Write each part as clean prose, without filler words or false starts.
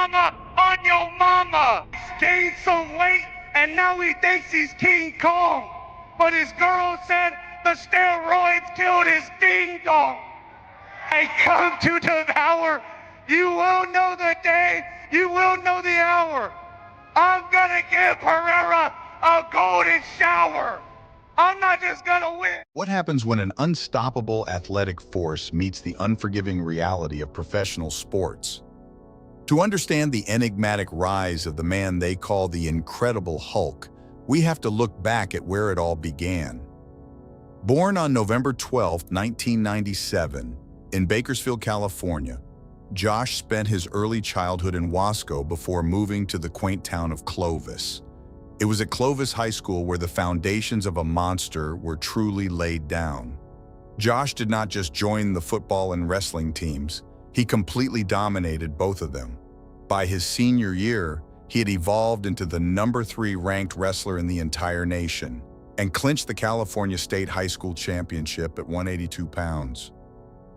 mama on your mama. He's gained some weight and now he thinks he's King Kong. But his girl said the steroids killed his ding dong. I come to devour. You will know the day, you will know the hour. I'm gonna give Herrera a golden shower. I'm not just gonna win. What happens when an unstoppable athletic force meets the unforgiving reality of professional sports? To understand the enigmatic rise of the man they call the Incredible Hulk, we have to look back at where it all began. Born on November 12, 1997, in Bakersfield, California, Josh spent his early childhood in Wasco before moving to the quaint town of Clovis. It was at Clovis High School where the foundations of a monster were truly laid down. Josh did not just join the football and wrestling teams, he completely dominated both of them. By his senior year, he had evolved into the number 3 ranked wrestler in the entire nation and clinched the California State High School Championship at 182 pounds.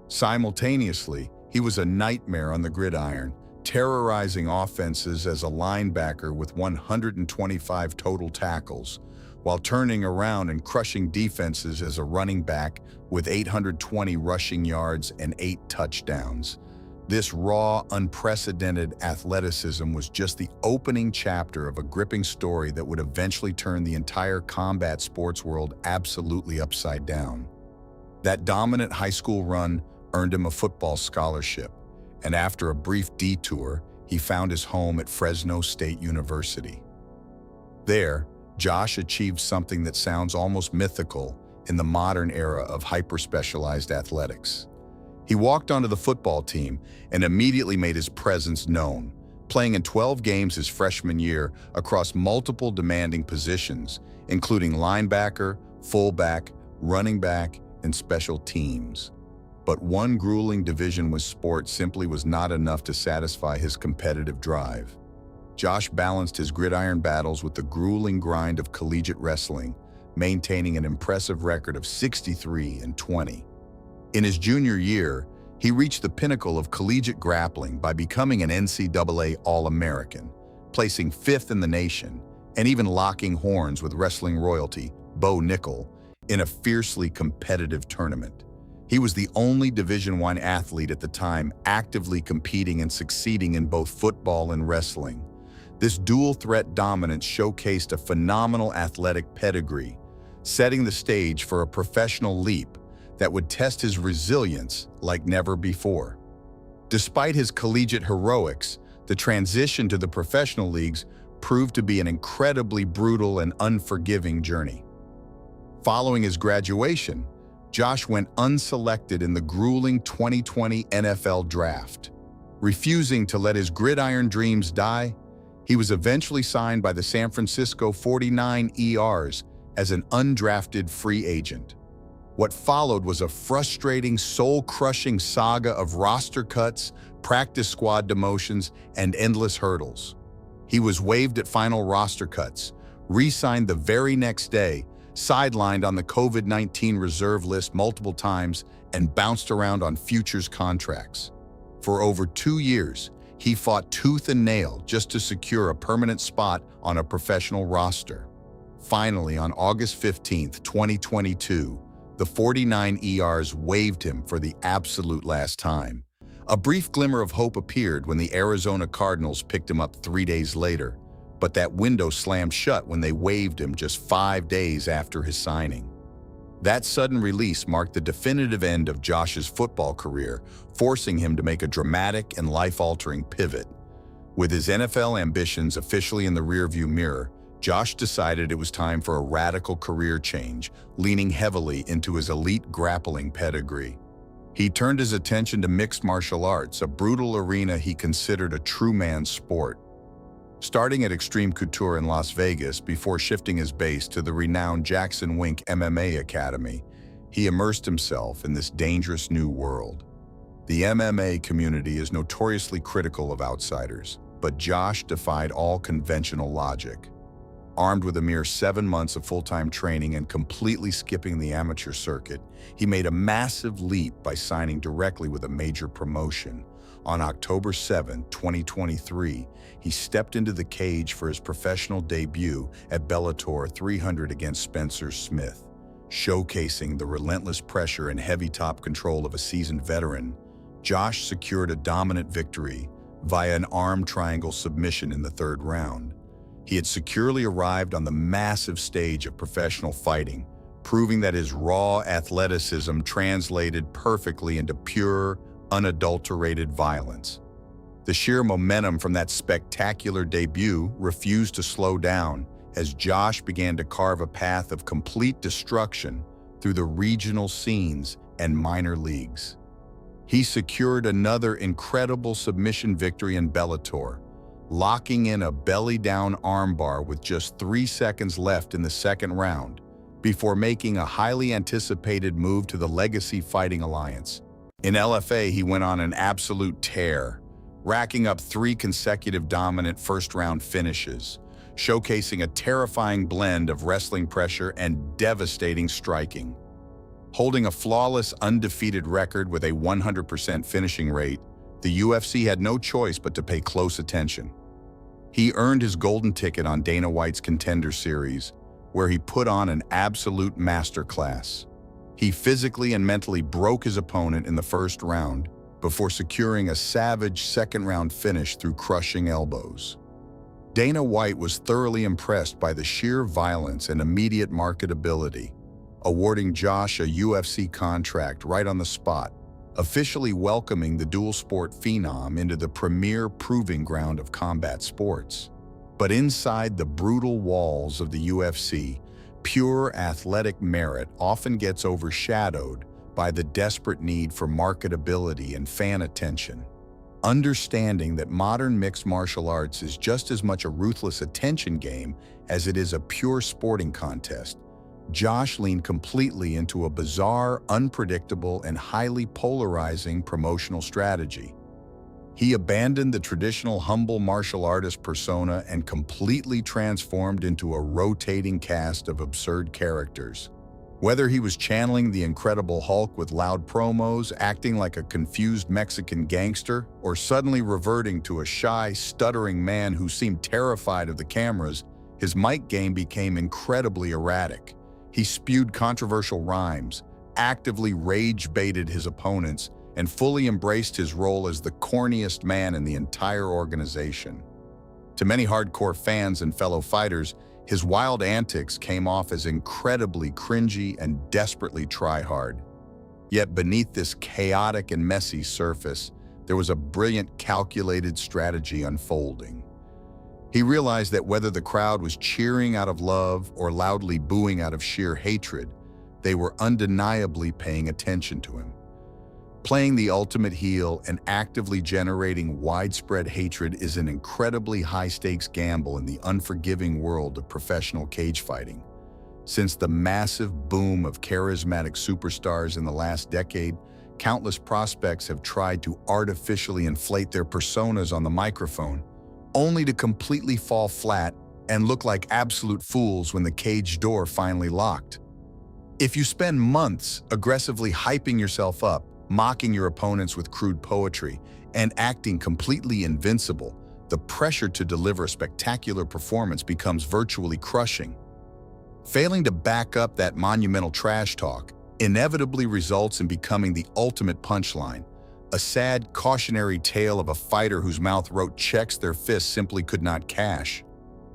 Simultaneously, he was a nightmare on the gridiron, terrorizing offenses as a linebacker with 125 total tackles, while turning around and crushing defenses as a running back with 820 rushing yards and 8 touchdowns. This raw, unprecedented athleticism was just the opening chapter of a gripping story that would eventually turn the entire combat sports world absolutely upside down. That dominant high school run earned him a football scholarship, and after a brief detour, he found his home at Fresno State University. There, Josh achieved something that sounds almost mythical in the modern era of hyper-specialized athletics. He walked onto the football team and immediately made his presence known, playing in 12 games his freshman year across multiple demanding positions, including linebacker, fullback, running back, and special teams. But one grueling Division I sport simply was not enough to satisfy his competitive drive. Josh balanced his gridiron battles with the grueling grind of collegiate wrestling, maintaining an impressive record of 63-20. In his junior year, he reached the pinnacle of collegiate grappling by becoming an NCAA All-American, placing 5th in the nation, and even locking horns with wrestling royalty, Bo Nickel, in a fiercely competitive tournament. He was the only Division I athlete at the time actively competing and succeeding in both football and wrestling. This dual-threat dominance showcased a phenomenal athletic pedigree, setting the stage for a professional leap that would test his resilience like never before. Despite his collegiate heroics, the transition to the professional leagues proved to be an incredibly brutal and unforgiving journey. Following his graduation, Josh went unselected in the grueling 2020 NFL Draft. Refusing to let his gridiron dreams die, he was eventually signed by the San Francisco 49ers as an undrafted free agent. What followed was a frustrating, soul-crushing saga of roster cuts, practice squad demotions, and endless hurdles. He was waived at final roster cuts, re-signed the very next day, sidelined on the COVID-19 reserve list multiple times, and bounced around on futures contracts. For over 2 years, he fought tooth and nail just to secure a permanent spot on a professional roster. Finally, on August 15, 2022, the 49ers waived him for the absolute last time. A brief glimmer of hope appeared when the Arizona Cardinals picked him up 3 days later, but that window slammed shut when they waived him just 5 days after his signing. That sudden release marked the definitive end of Josh's football career, forcing him to make a dramatic and life-altering pivot. With his NFL ambitions officially in the rearview mirror, Josh decided it was time for a radical career change, leaning heavily into his elite grappling pedigree. He turned his attention to mixed martial arts, a brutal arena he considered a true man's sport. Starting at Extreme Couture in Las Vegas before shifting his base to the renowned Jackson Wink MMA Academy, he immersed himself in this dangerous new world. The MMA community is notoriously critical of outsiders, but Josh defied all conventional logic. Armed with a mere 7 months of full-time training and completely skipping the amateur circuit, he made a massive leap by signing directly with a major promotion, On October 7, 2023, he stepped into the cage for his professional debut at Bellator 300 against Spencer Smith. Showcasing the relentless pressure and heavy top control of a seasoned veteran, Josh secured a dominant victory via an arm triangle submission in the third round. He had securely arrived on the massive stage of professional fighting, proving that his raw athleticism translated perfectly into pure, unadulterated violence. The sheer momentum from that spectacular debut refused to slow down as Josh began to carve a path of complete destruction through the regional scenes and minor leagues. He secured another incredible submission victory in Bellator, locking in a belly-down armbar with just 3 seconds left in the second round, before making a highly anticipated move to the Legacy Fighting Alliance. In LFA, he went on an absolute tear, racking up 3 consecutive dominant first-round finishes, showcasing a terrifying blend of wrestling pressure and devastating striking. Holding a flawless, undefeated record with a 100% finishing rate, the UFC had no choice but to pay close attention. He earned his golden ticket on Dana White's Contender Series, where he put on an absolute masterclass. He physically and mentally broke his opponent in the first round before securing a savage second-round finish through crushing elbows. Dana White was thoroughly impressed by the sheer violence and immediate marketability, awarding Josh a UFC contract right on the spot, officially welcoming the dual-sport phenom into the premier proving ground of combat sports. But inside the brutal walls of the UFC, pure athletic merit often gets overshadowed by the desperate need for marketability and fan attention. Understanding that modern mixed martial arts is just as much a ruthless attention game as it is a pure sporting contest, Josh leaned completely into a bizarre, unpredictable, and highly polarizing promotional strategy. He abandoned the traditional humble martial artist persona and completely transformed into a rotating cast of absurd characters. Whether he was channeling the Incredible Hulk with loud promos, acting like a confused Mexican gangster, or suddenly reverting to a shy, stuttering man who seemed terrified of the cameras, his mic game became incredibly erratic. He spewed controversial rhymes, actively rage-baited his opponents, and fully embraced his role as the corniest man in the entire organization. To many hardcore fans and fellow fighters, his wild antics came off as incredibly cringy and desperately try-hard. Yet beneath this chaotic and messy surface, there was a brilliant, calculated strategy unfolding. He realized that whether the crowd was cheering out of love or loudly booing out of sheer hatred, they were undeniably paying attention to him. Playing the ultimate heel and actively generating widespread hatred is an incredibly high-stakes gamble in the unforgiving world of professional cage fighting. Since the massive boom of charismatic superstars in the last decade, countless prospects have tried to artificially inflate their personas on the microphone, only to completely fall flat and look like absolute fools when the cage door finally locked. If you spend months aggressively hyping yourself up, mocking your opponents with crude poetry, and acting completely invincible, the pressure to deliver a spectacular performance becomes virtually crushing. Failing to back up that monumental trash talk inevitably results in becoming the ultimate punchline, a sad, cautionary tale of a fighter whose mouth wrote checks their fists simply could not cash.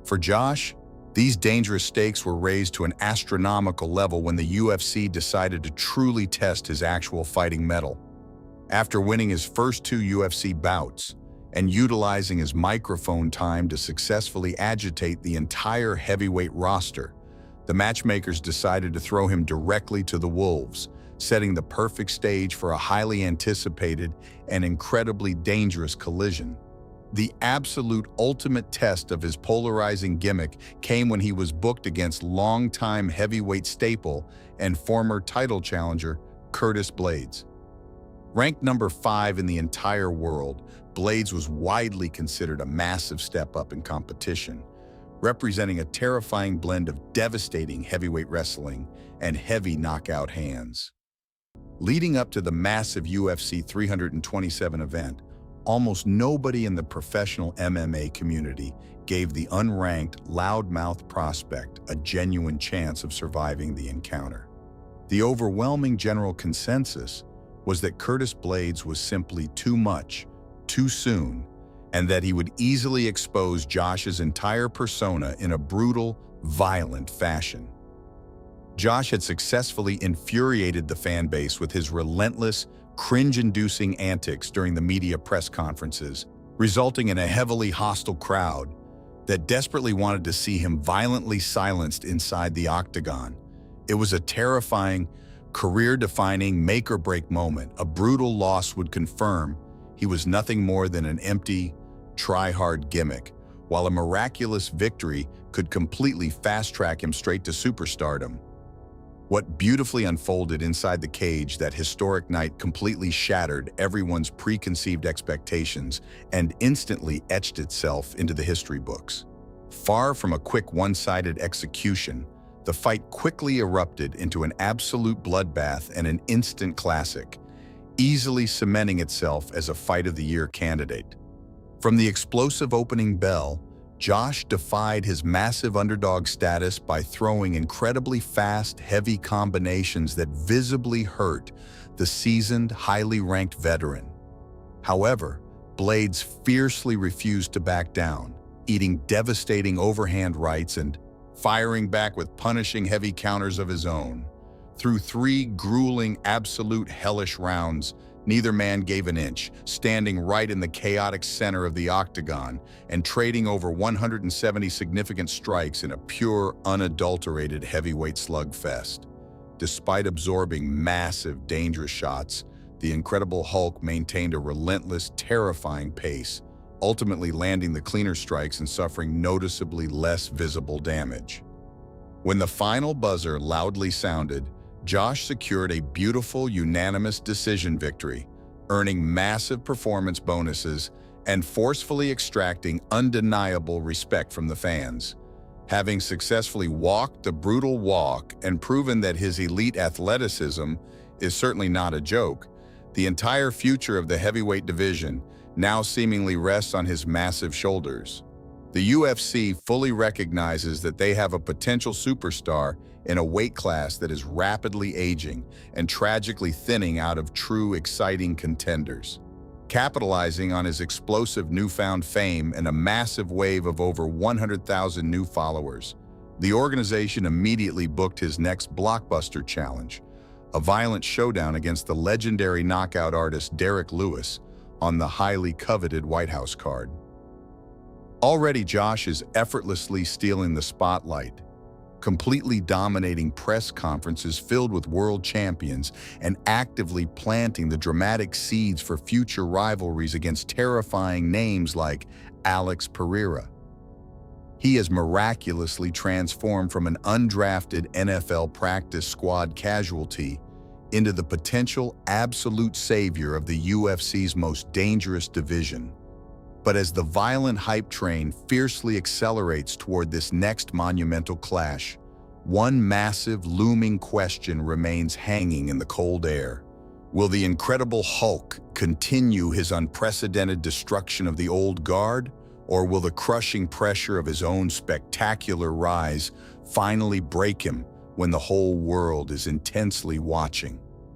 For Josh, these dangerous stakes were raised to an astronomical level when the UFC decided to truly test his actual fighting mettle. After winning his first 2 UFC bouts and utilizing his microphone time to successfully agitate the entire heavyweight roster, the matchmakers decided to throw him directly to the wolves, setting the perfect stage for a highly anticipated and incredibly dangerous collision. The absolute ultimate test of his polarizing gimmick came when he was booked against longtime heavyweight staple and former title challenger Curtis Blaydes. Ranked number 5 in the entire world, Blaydes was widely considered a massive step up in competition, representing a terrifying blend of devastating heavyweight wrestling and heavy knockout hands. Leading up to the massive UFC 327 event, almost nobody in the professional MMA community gave the unranked, loudmouth prospect a genuine chance of surviving the encounter. The overwhelming general consensus was that Curtis Blaydes was simply too much, too soon, and that he would easily expose Josh's entire persona in a brutal, violent fashion. Josh had successfully infuriated the fan base with his relentless, cringe-inducing antics during the media press conferences, resulting in a heavily hostile crowd that desperately wanted to see him violently silenced inside the octagon. It was a terrifying, career-defining make-or-break moment. A brutal loss would confirm he was nothing more than an empty, try-hard gimmick, while a miraculous victory could completely fast-track him straight to superstardom. What beautifully unfolded inside the cage that historic night completely shattered everyone's preconceived expectations and instantly etched itself into the history books. Far from a quick one-sided execution, the fight quickly erupted into an absolute bloodbath and an instant classic, easily cementing itself as a Fight of the Year candidate. From the explosive opening bell, Josh defied his massive underdog status by throwing incredibly fast, heavy combinations that visibly hurt the seasoned, highly ranked veteran. However, Blaydes fiercely refused to back down, eating devastating overhand rights and firing back with punishing heavy counters of his own. Through 3 grueling, absolute hellish rounds, neither man gave an inch, standing right in the chaotic center of the octagon and trading over 170 significant strikes in a pure, unadulterated heavyweight slugfest. Despite absorbing massive, dangerous shots, the Incredible Hulk maintained a relentless, terrifying pace, ultimately landing the cleaner strikes and suffering noticeably less visible damage. When the final buzzer loudly sounded, Josh secured a beautiful, unanimous decision victory, earning massive performance bonuses and forcefully extracting undeniable respect from the fans. Having successfully walked the brutal walk and proven that his elite athleticism is certainly not a joke, the entire future of the heavyweight division now seemingly rests on his massive shoulders. The UFC fully recognizes that they have a potential superstar in a weight class that is rapidly aging and tragically thinning out of true, exciting contenders. Capitalizing on his explosive newfound fame and a massive wave of over 100,000 new followers, the organization immediately booked his next blockbuster challenge, a violent showdown against the legendary knockout artist Derrick Lewis on the highly coveted White House card. Already, Josh is effortlessly stealing the spotlight, completely dominating press conferences filled with world champions and actively planting the dramatic seeds for future rivalries against terrifying names like Alex Pereira. He has miraculously transformed from an undrafted NFL practice squad casualty into the potential absolute savior of the UFC's most dangerous division. But as the violent hype train fiercely accelerates toward this next monumental clash, one massive looming question remains hanging in the cold air. Will the Incredible Hulk continue his unprecedented destruction of the old guard, or will the crushing pressure of his own spectacular rise finally break him when the whole world is intensely watching?